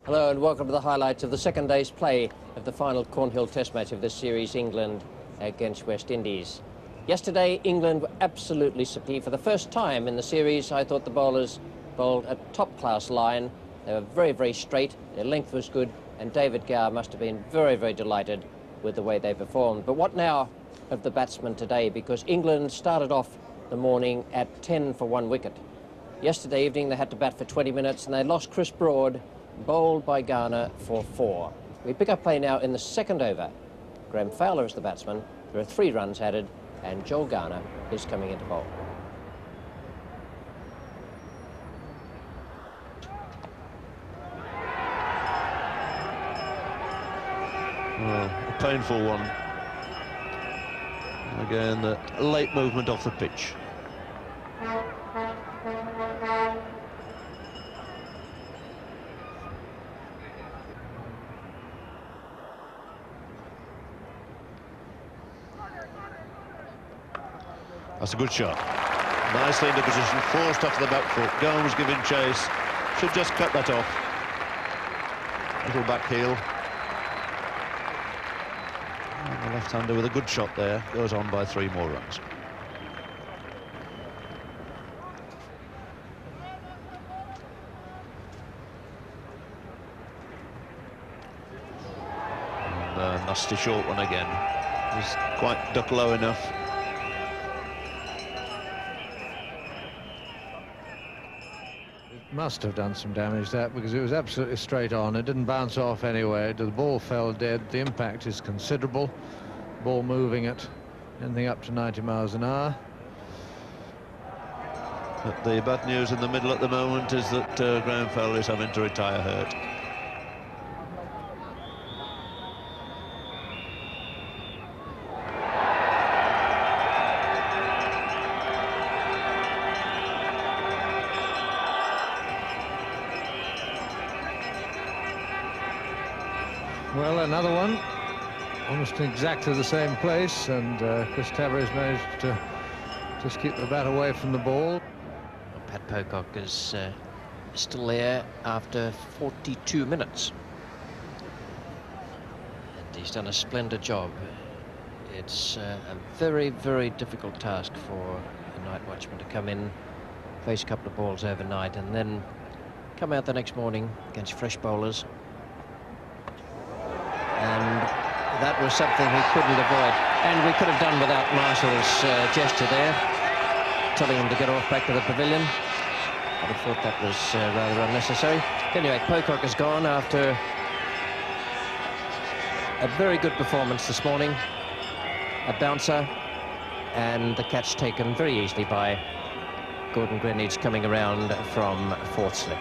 Hello and welcome to the highlights of the second day's play of the final Cornhill Test match of this series, England against West Indies. Yesterday, England were absolutely superb. For the first time in the series, I thought the bowlers bowled a top-class line. They were very, very straight, their length was good, and David Gower must have been very, very delighted with the way they performed. But what now of the batsmen today? Because England started off the morning at 10 for 1 wicket. Yesterday evening, they had to bat for 20 minutes, and they lost Chris Broad, bowled by Garner for 4. We pick up play now in the second over. Graham Fowler is the batsman. There are 3 runs added, and Joel Garner is coming into bowl. Well, a painful one. Again, a late movement off the pitch. That's a good shot. Nicely into position, forced off the back foot. Gomes giving chase. Should just cut that off. Little back heel. And the left-hander with a good shot there. Goes on by 3 more runs. And a nasty short one again. Just quite duck low enough. Must have done some damage, that, because it was absolutely straight on. It didn't bounce off anywhere. The ball fell dead. The impact is considerable. Ball moving at anything up to 90 miles an hour. But the bad news in the middle at the moment is that Graham Fowler is having to retire hurt. Well, another one, almost in exactly the same place, and Chris Tavers managed to just keep the bat away from the ball. Pat Pocock is still there after 42 minutes. And he's done a splendid job. It's a very, very difficult task for a night watchman to come in, face a couple of balls overnight, and then come out the next morning against fresh bowlers. And that was something he couldn't avoid. And we could have done without Marshall's gesture there, telling him to get off back to the pavilion. I'd have thought that was rather unnecessary. Anyway, Pocock is gone after a very good performance this morning. A bouncer, and the catch taken very easily by Gordon Greenidge coming around from 4th slip.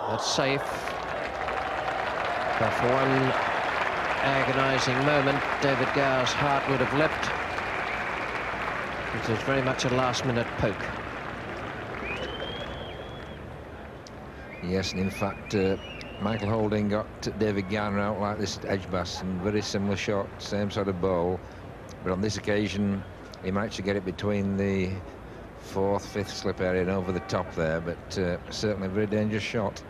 That's safe, but for one agonising moment, David Gower's heart would have leapt. It was very much a last-minute poke. Yes, and in fact, Michael Holding got David Garner out like this at Edgbaston, very similar shot, same sort of ball, but on this occasion he managed to get it between the 4th, 5th slip area and over the top there, but certainly a very dangerous shot.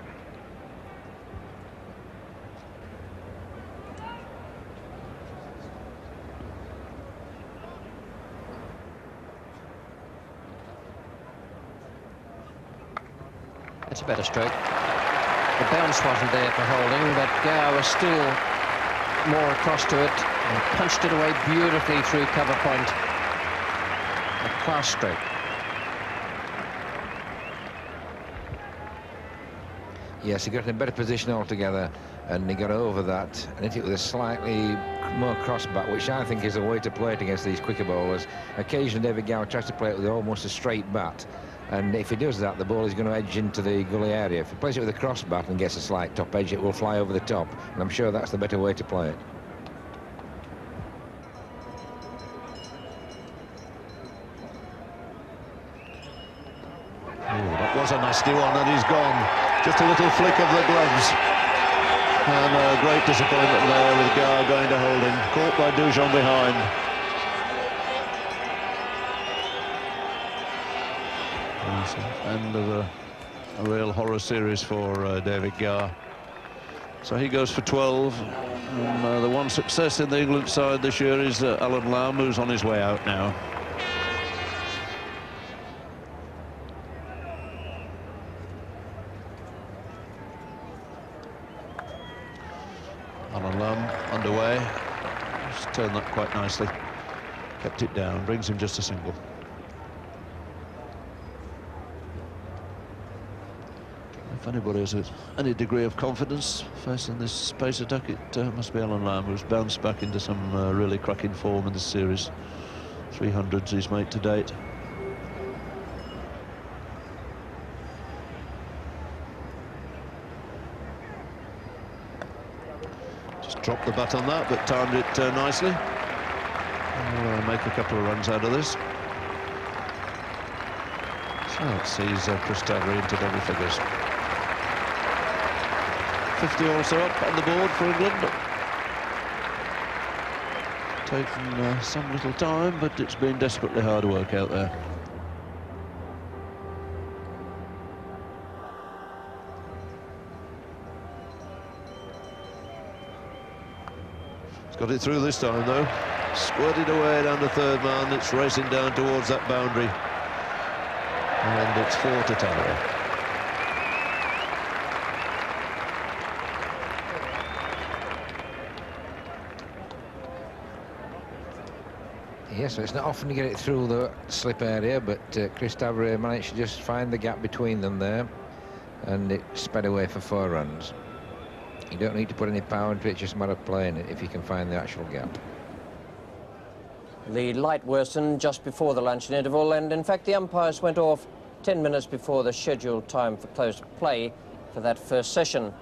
It's a better stroke. The bounce wasn't there for Holding, but Gower was still more across to it and punched it away beautifully through cover point. A class stroke. Yes, he got in a better position altogether, and he got over that and hit it with a slightly more cross bat, which I think is a way to play it against these quicker bowlers. Occasionally David Gower tries to play it with almost a straight bat, and if he does that, the ball is going to edge into the gully area. If he plays it with a cross bat and gets a slight top edge, it will fly over the top, and I'm sure that's the better way to play it. That was a nasty one, and he's gone. Just a little flick of the gloves. And a great disappointment there with Gower going to Holding. Caught by Dujon behind. Yes, end of a real horror series for David Garr. So he goes for 12. And, the one success in the England side this year is Alan Lamb, who's on his way out now. Alan Lamb underway. Just turned that quite nicely. Kept it down, brings him just a single. If anybody has any degree of confidence facing this space attack, it must be Alan Lamb, who's bounced back into some really cracking form in this series. 300s he's made to date. Just dropped the bat on that, but timed it nicely. We'll make a couple of runs out of this. So it sees Chris Taverey into double figures. 50 also up on the board for England. Taken some little time, but it's been desperately hard work out there. He's got it through this time, though. Squirted away down the third man. It's racing down towards that boundary. And it's 4 to Taverey. Yes, so it's not often to get it through the slip area, but Chris Taverey managed to just find the gap between them there, and it sped away for 4 runs. You don't need to put any power into it, it's just a matter of playing it if you can find the actual gap. The light worsened just before the luncheon interval, and in fact the umpires went off 10 minutes before the scheduled time for close of play for that first session.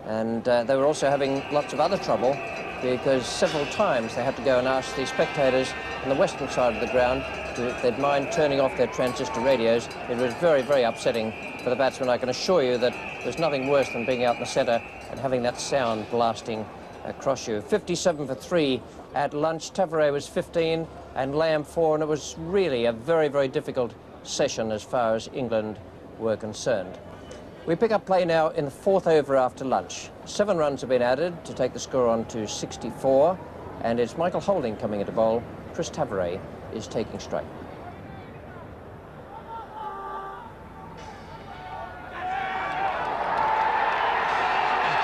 And they were also having lots of other trouble, because several times they had to go and ask the spectators on the western side of the ground if they'd mind turning off their transistor radios. It was very, very upsetting for the batsmen. I can assure you that there's nothing worse than being out in the centre and having that sound blasting across you. 57 for 3 at lunch. Taverey was 15 and Lamb 4, and it was really a very, very difficult session as far as England were concerned. We pick up play now in the 4th over after lunch. 7 runs have been added to take the score on to 64, and it's Michael Holding coming into bowl. Chris Taverey is taking strike.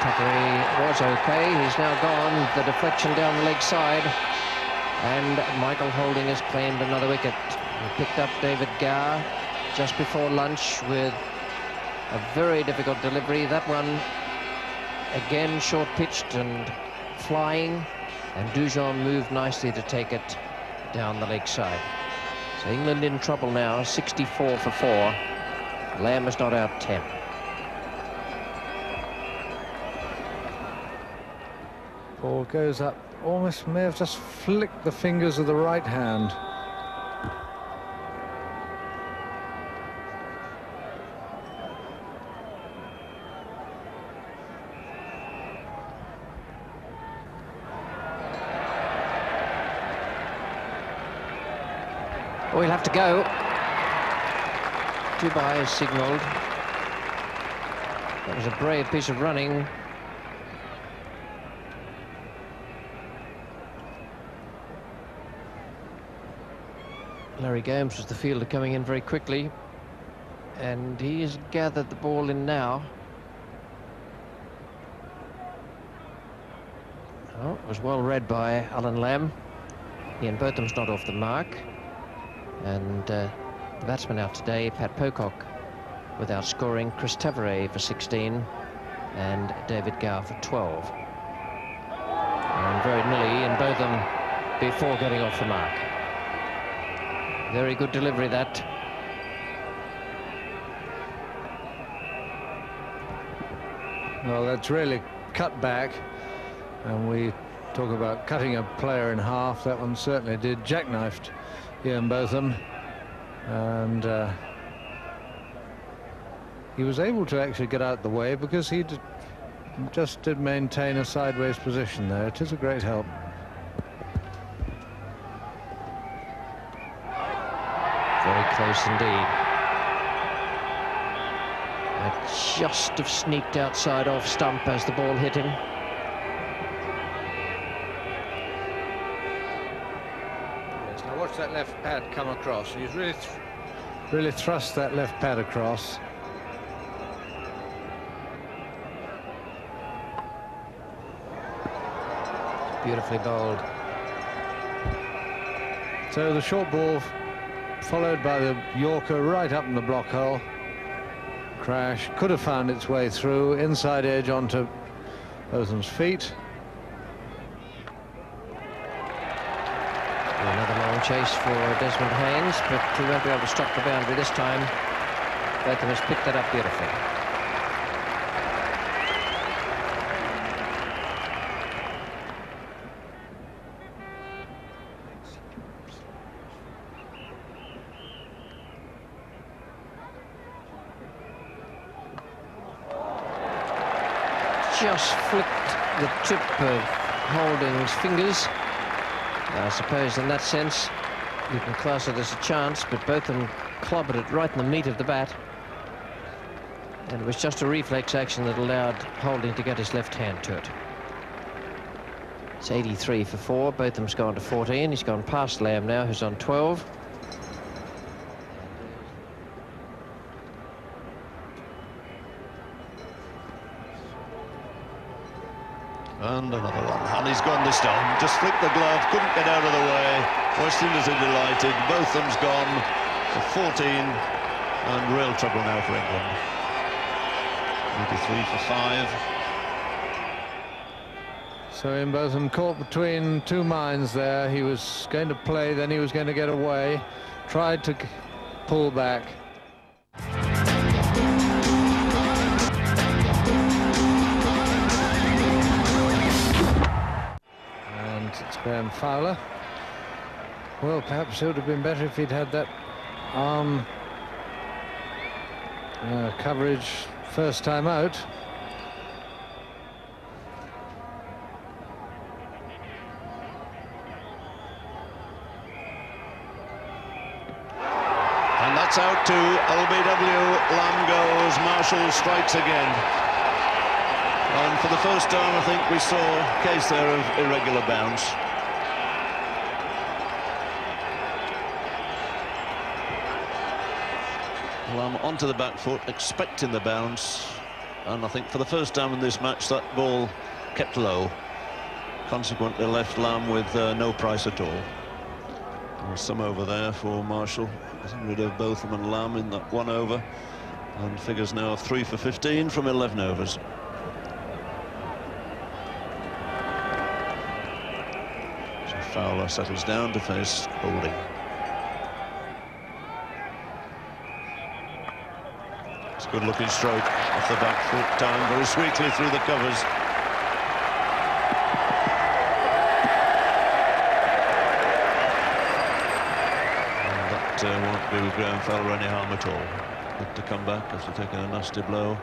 Taverey was okay. He's now gone. The deflection down the leg side, and Michael Holding has claimed another wicket. He picked up David Garr just before lunch with a very difficult delivery. That one, again, short-pitched and flying, and Dujon moved nicely to take it down the leg side. So England in trouble now, 64 for 4. Lamb is not out 10. Ball goes up, almost may have just flicked the fingers of the right hand. We'll have to go. Dubai is signalled. That was a brave piece of running. Larry Gomes was the fielder coming in very quickly, and he has gathered the ball in now. Oh, it was well read by Alan Lamb. Ian Bertham's not off the mark. And the batsman out today, Pat Pocock, without scoring. Chris Taverey for 16 and David Garr for 12. And very nearly Ian Bertham before getting off the mark. Very good delivery, that. Well, that's really cut back, and we talk about cutting a player in half. That one certainly did. Jackknifed Ian Botham, and he was able to actually get out the way because he just did maintain a sideways position there. It is a great help. Very close indeed. Just have sneaked outside off stump as the ball hit him. Yes, now watch that left pad come across. He's really thrust that left pad across. Beautifully bowled. So the short ball followed by the Yorker right up in the block hole. Crash, could have found its way through, inside edge onto Botham's feet. Another long chase for Desmond Haynes, but he won't be able to stop the boundary this time. Botham has picked that up beautifully. Just flicked the tip of Holding's fingers. I suppose in that sense you can class it as a chance, but Botham clobbered it right in the meat of the bat, and it was just a reflex action that allowed Holding to get his left hand to it. It's 83 for 4. Botham's gone to 14. He's gone past Lamb now, who's on 12. And another one, and he's gone this time. Just flicked the glove, couldn't get out of the way. West Indies are delighted. Botham's gone for 14, and real trouble now for England. 83 for 5. So in Botham caught between two minds there. He was going to play, then he was going to get away. Tried to pull back. It's Graham Fowler. Well, perhaps it would have been better if he'd had that arm coverage first time out. And that's out to LBW. Lamb goes. Marshall strikes again. And for the first time, I think we saw a case there of irregular bounce. Lamb onto the back foot, expecting the bounce. And I think for the first time in this match, that ball kept low. Consequently, left Lamb with no price at all. There's some over there for Marshall. Getting rid of Botham and Lamb in that 1 over. And figures now 3 for 15 from 11 overs. Fowler settles down to face Holding. It's a good-looking stroke off the back foot, timed very sweetly through the covers. And that won't do Graham Fowler any harm at all. Good to come back after taking a nasty blow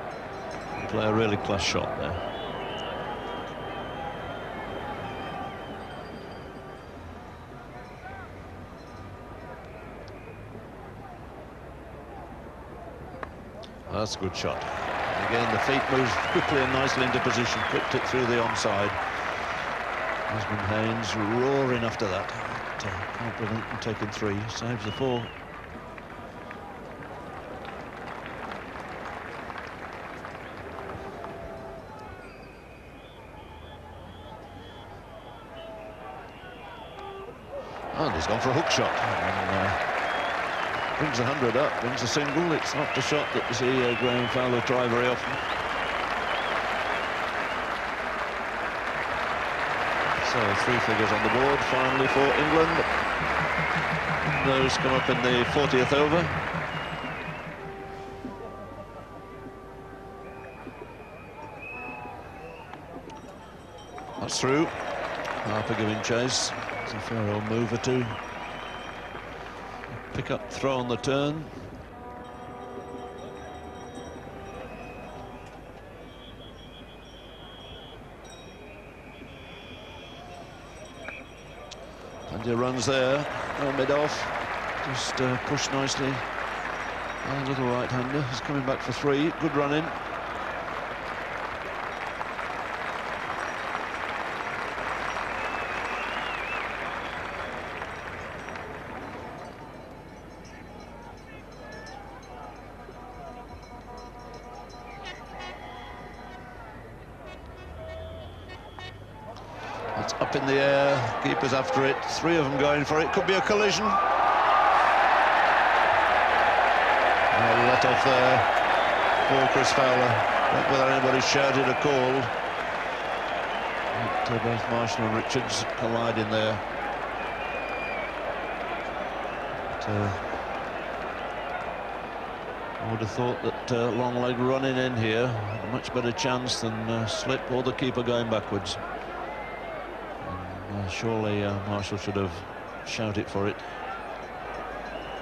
and play a really class shot there. That's a good shot. And again, the feet moves quickly and nicely into position, clipped it through the onside. Desmond Haynes roaring after that. Can't prevent him taking 3, saves the 4. And he's gone for a hook shot. And, brings 100 up, brings a single. It's not a shot that you see Graham Fowler try very often. So 3 figures on the board finally for England. Those come up in the 40th over. That's through. Harper giving chase. It's a fair old move or two. Pick up throw on the turn. Plenty of runs there. No mid off. Just pushed nicely A little right-hander. He's coming back for 3. Good run in. It's up in the air. Keeper's after it. 3 of them going for it. Could be a collision. Let off there for Chris Fowler, not whether anybody shouted or called. But, both Marshall and Richards colliding there. But, I would have thought that long leg running in here had a much better chance than slip or the keeper going backwards. And, surely Marshall should have shouted for it.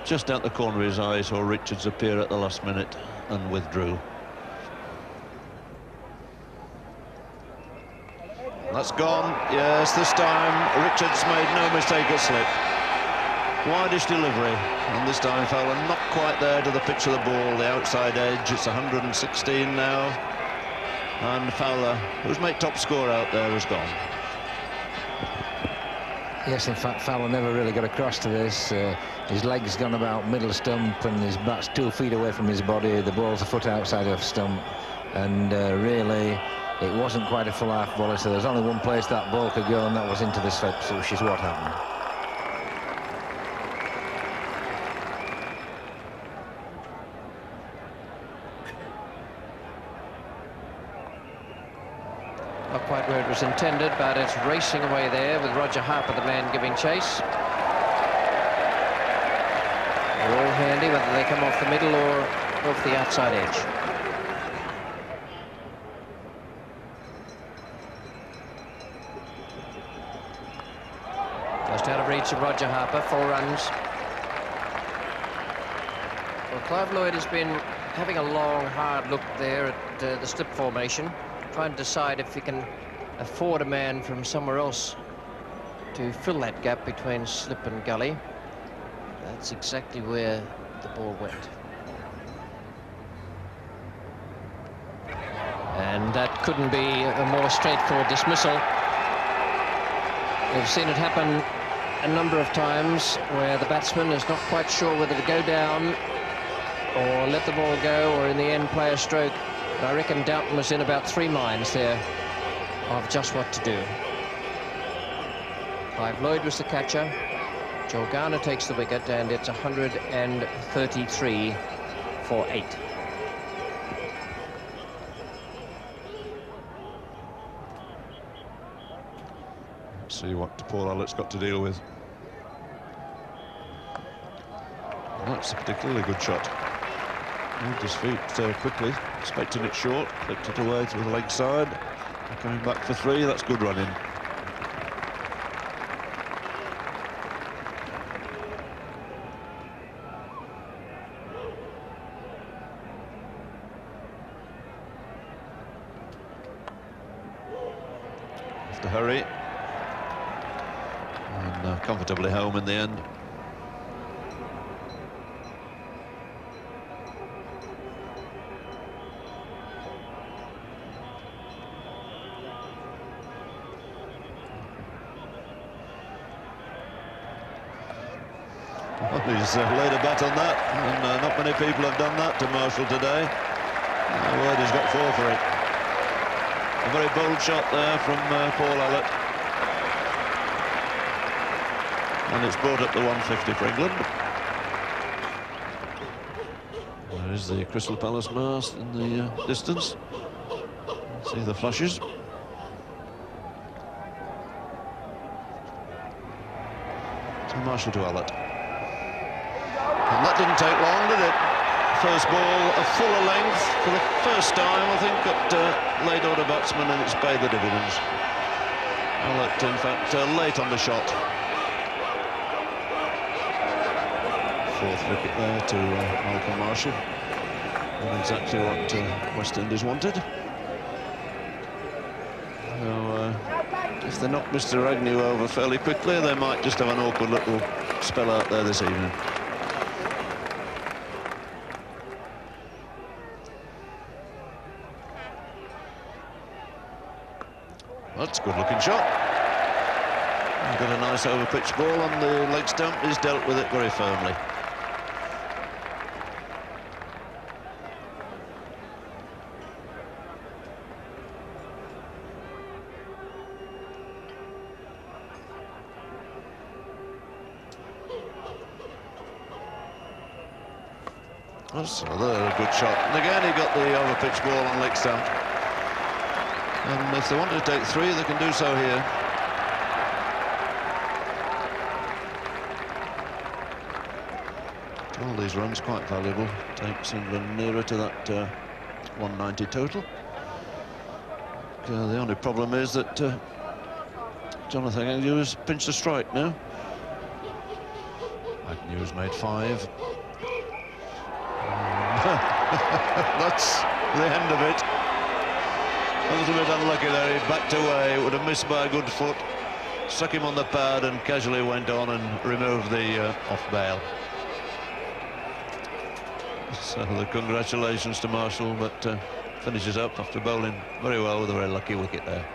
Just out the corner of his eye, saw Richards appear at the last minute and withdrew. That's gone. Yes, this time Richards made no mistake at slip. Widest delivery, and this time Fowler not quite there to the pitch of the ball, the outside edge. It's 116 now, and Fowler, who's made top score out there, has gone. Yes, in fact, Fowler never really got across to this. His leg's gone about middle stump and his bat's 2 feet away from his body. The ball's a foot outside of stump, and really it wasn't quite a full half volley, so there's only one place that ball could go, and that was into the slips, which is what happened. Not quite where it was intended, but it's racing away there with Roger Harper, the man giving chase. They're all handy, whether they come off the middle or off the outside edge. Just out of reach of Roger Harper, 4 runs. Well, Clive Lloyd has been having a long, hard look there at the slip formation, trying to decide if he can afford a man from somewhere else to fill that gap between slip and gully. That's exactly where the ball went. And that couldn't be a more straightforward dismissal. We've seen it happen a number of times where the batsman is not quite sure whether to go down or let the ball go, or in the end play a stroke. But I reckon Doughton was in about 3 minds there of just what to do. Clive Lloyd was the catcher. Joel Garner takes the wicket, and it's 133 for 8. Let's see what Paul Allett's got to deal with. Well, that's a particularly good shot. Moved his feet quickly, expecting it short, flicked it away to the leg side. Coming back for 3, that's good running. Have to hurry. And comfortably home in the end. He's laid a bet on that, and not many people have done that to Marshall today. Lloyd has got 4 for it. A very bold shot there from Paul Allett. And it's brought up to 150 for England. There is the Crystal Palace mast in the distance. See the flashes. So Marshall to Allett. And that didn't take long, did it? First ball, a fuller length for the first time, I think, at late order batsman, and it's paid the dividends. Allett, in fact, late on the shot. 4th wicket there to Malcolm Marshall. And exactly what West Indies wanted. So, if they knock Mr. Agnew over fairly quickly, they might just have an awkward little spell out there this evening. That's a good-looking shot. He's got a nice over-pitch ball on the leg stump. He's dealt with it very firmly. That's another good shot. And again, he got the over-pitch ball on leg stump. And if they want to take 3, they can do so here. All these runs quite valuable. Takes England nearer to that 190 total. The only problem is that Jonathan Agnew has pinched a strike now. Agnew has made 5. That's the end of it. A little bit unlucky there. He backed away. It would have missed by a good foot. Struck him on the pad and casually went on and removed the off bail. So the congratulations to Marshall, but finishes up after bowling very well with a very lucky wicket there.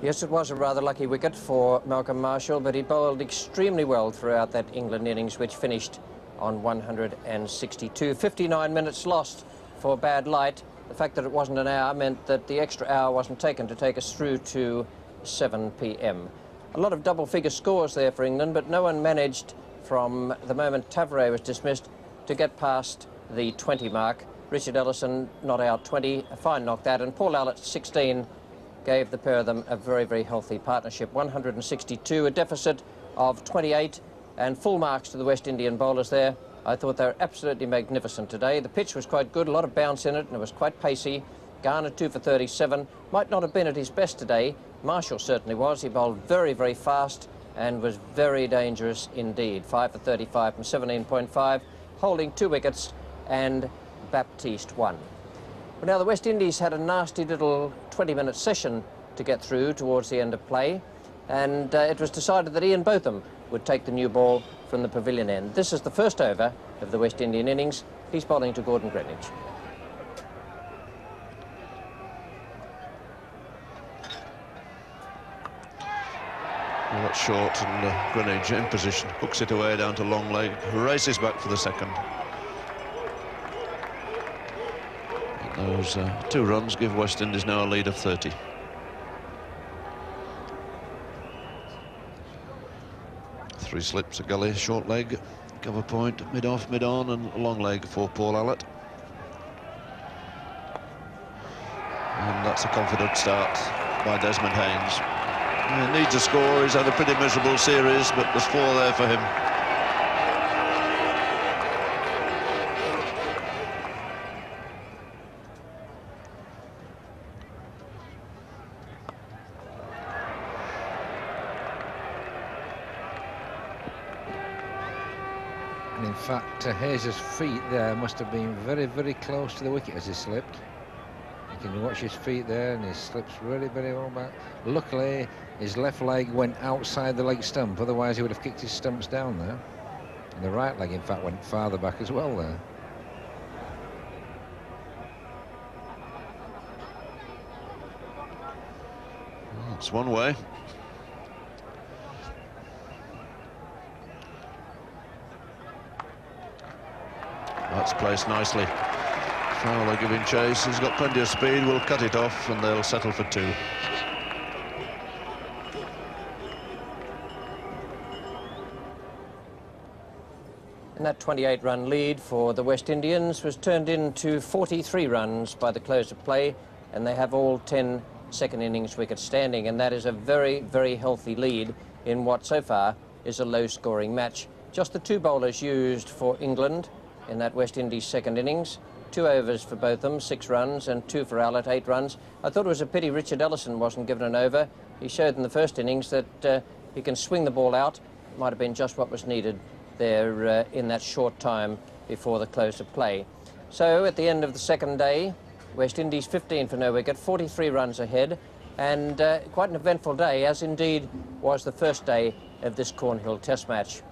Yes, it was a rather lucky wicket for Malcolm Marshall, but he bowled extremely well throughout that England innings, which finished on 162. 59 minutes lost for bad light. The fact that it wasn't an hour meant that the extra hour wasn't taken to take us through to 7 p.m. A lot of double-figure scores there for England, but no one managed from the moment Tavare was dismissed to get past the 20 mark. Richard Ellison not out 20, a fine knock that, and Paul Allett 16 gave the pair of them a very, very healthy partnership. 162, a deficit of 28, and full marks to the West Indian bowlers there. I thought they were absolutely magnificent today. The pitch was quite good, a lot of bounce in it, and it was quite pacey. Garner 2 for 37, might not have been at his best today. Marshall certainly was. He bowled very, very fast and was very dangerous indeed. 5 for 35 from 17.5, holding 2 wickets, and Baptiste 1. Well, now the West Indies had a nasty little 20-minute session to get through towards the end of play, and it was decided that Ian Botham would take the new ball from the pavilion end. This is the first over of the West Indian innings. He's bowling to Gordon Greenwich. Well, that's short, and Greenwich in position, hooks it away down to long leg, races back for the second. Those 2 runs give West Indies now a lead of 30. Three slips, a gully, short leg, cover point, mid-off, mid-on, and a long leg for Paul Allett. And that's a confident start by Desmond Haynes. He needs a score. He's had a pretty miserable series, but there's 4 there for him. And in fact, Hayes' feet there must have been very, very close to the wicket as he slipped. You can watch his feet there, and he slips really very well back. Luckily, his left leg went outside the leg stump, otherwise he would have kicked his stumps down there. And the right leg, in fact, went farther back as well there. That's one way. That's placed nicely. Fowler giving chase. He's got plenty of speed. Will cut it off, and they'll settle for 2. And that 28-run lead for the West Indians was turned into 43 runs by the close of play, and they have all 10 second innings wickets standing, and that is a very, very healthy lead in what so far is a low-scoring match. Just the 2 bowlers used for England in that West Indies second innings. 2 overs for both of them, 6 runs, and 2 for Allett, 8 runs. I thought it was a pity Richard Ellison wasn't given an over. He showed in the first innings that he can swing the ball out. It might have been just what was needed there in that short time before the close of play. So at the end of the second day, West Indies 15 for no wicket, 43 runs ahead, and quite an eventful day, as indeed was the first day of this Cornhill Test match.